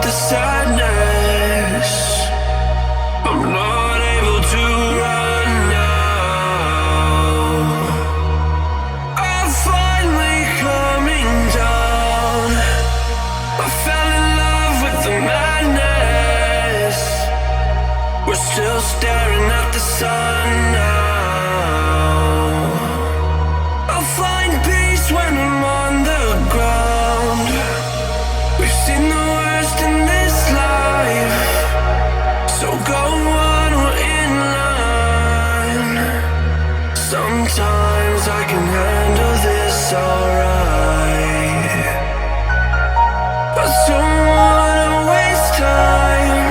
out the sadness. I'm not able to run now. I'm finally coming down. I fell in love with the madness. We're still staring at the sun now. I'll find peace when I'm on the ground. We've seen the worst in this life, so go on, we're in line. Sometimes I can handle this alright. I don't wanna waste time,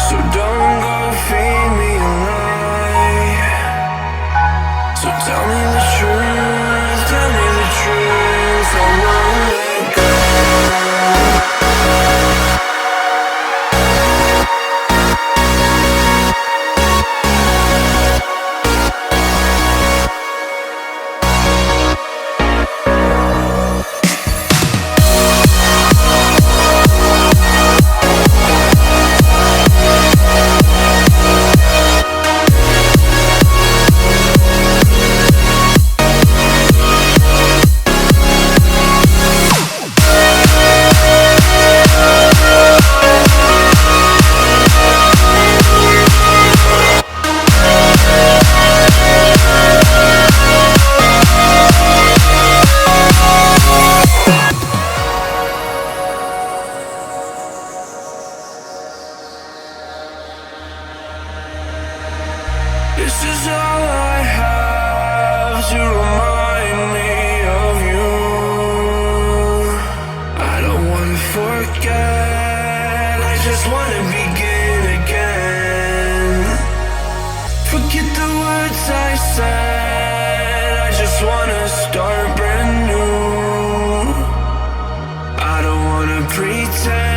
so don't go feed me a lie. So tell me the truth, tell me the truth, I won't let go. This is all I have to remind me of you. I don't wanna forget, I just wanna begin again. Forget the words I said, I just wanna start brand new. I don't wanna pretend